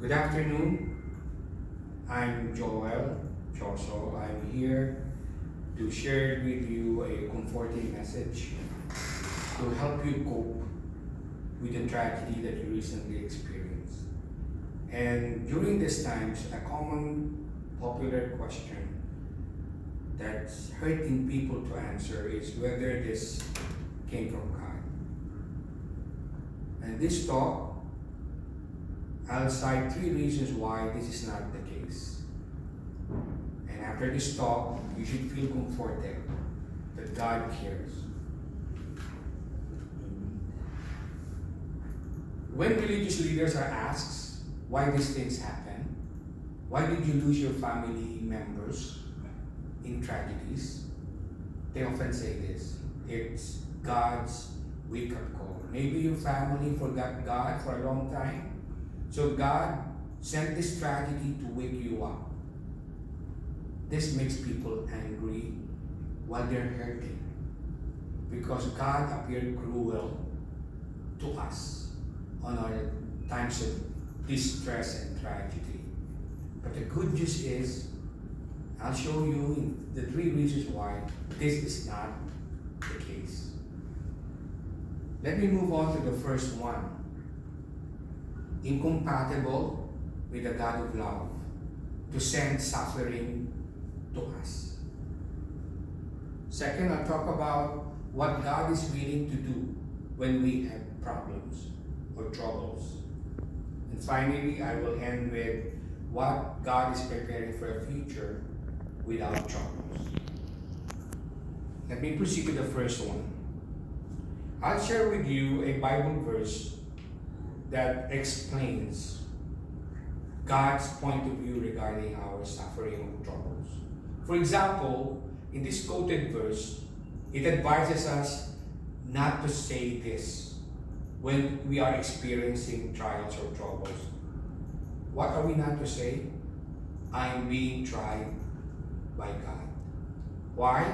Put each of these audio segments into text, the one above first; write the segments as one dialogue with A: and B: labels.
A: Good afternoon. I'm Joel Choso. I'm here to share with you a comforting message to help you cope with the tragedy that you recently experienced. And during these times, a common popular question that's hurting people to answer is whether this came from God. And this talk, I'll cite 3 reasons why this is not the case. And after this talk, you should feel comforted that God cares. When religious leaders are asked why these things happen, why did you lose your family members in tragedies, they often say this: it's God's wake-up call. Maybe your family forgot God for a long time, so God sent this tragedy to wake you up. This makes people angry while they're hurting, because God appeared cruel to us on our times of distress and tragedy. But the good news is, I'll show you the 3 reasons why this is not the case. Let me move on to the first one. Incompatible with the God of love to send suffering to us. Second, I'll talk about what God is willing to do when we have problems or troubles. And finally, I will end with what God is preparing for a future without troubles. Let me proceed to the first one. I'll share with you a Bible verse that explains God's point of view regarding our suffering or troubles. For example, in this quoted verse, it advises us not to say this when we are experiencing trials or troubles. What are we not to say? I'm being tried by God. Why?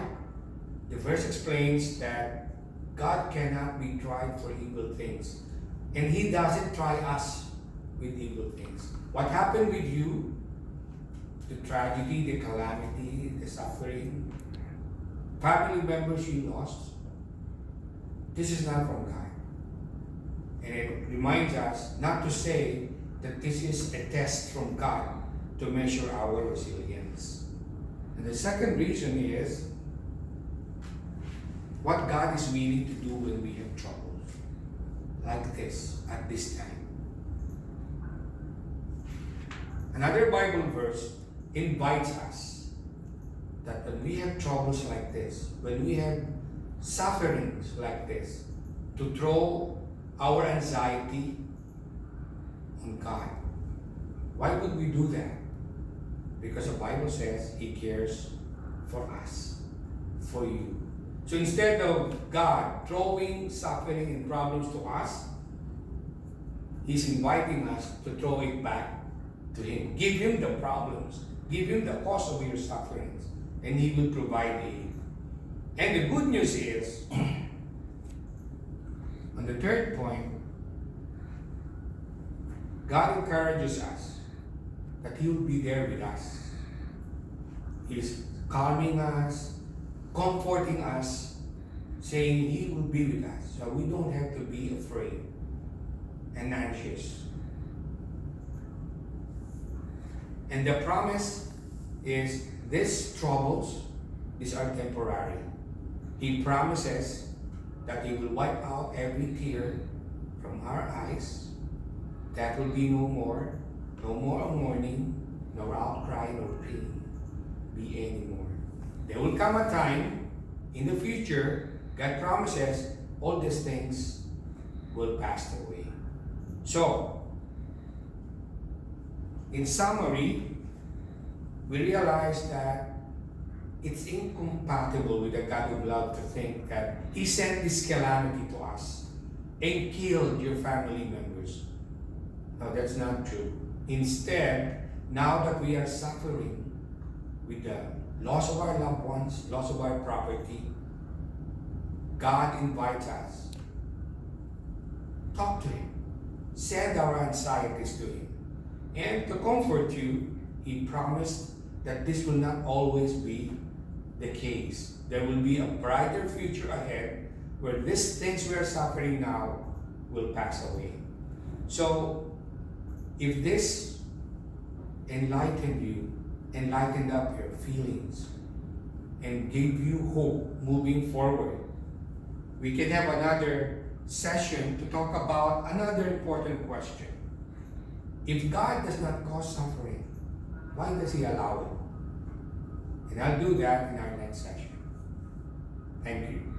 A: The verse explains that God cannot be tried for evil things. And He doesn't try us with evil things. What happened with you, the tragedy, the calamity, the suffering, family members you lost, this is not from God. And it reminds us not to say that this is a test from God to measure our resilience. And the second reason is what God is willing to do when we have troubles like this at this time. Another Bible verse invites us that when we have troubles like this, when we have sufferings like this, to throw our anxiety on God. Why would we do that? Because the Bible says He cares for us, for you. So instead of God throwing suffering and problems to us, He's inviting us to throw it back to Him. Give Him the problems. Give Him the cause of your sufferings, and He will provide aid. And the good news is, on the third point, God encourages us that He will be there with us. He's calming us, comforting us, saying He will be with us. So we don't have to be afraid and anxious. And the promise is these troubles, these are temporary. He promises that He will wipe out every tear from our eyes. That will be no more mourning, nor outcry, nor pain be anymore. There will come a time in the future, God promises, all these things will pass away. So, in summary, we realize that it's incompatible with the God of love to think that He sent this calamity to us and killed your family members. No, that's not true. Instead, now that we are suffering with the loss of our loved ones, loss of our property, God invites us. Talk to Him. Send our anxieties to Him. And to comfort you, He promised that this will not always be the case. There will be a brighter future ahead where these things we are suffering now will pass away. So, if this enlightened up your feelings, and gave you hope moving forward, we can have another session to talk about another important question. If God does not cause suffering, why does He allow it? And I'll do that in our next session. Thank you.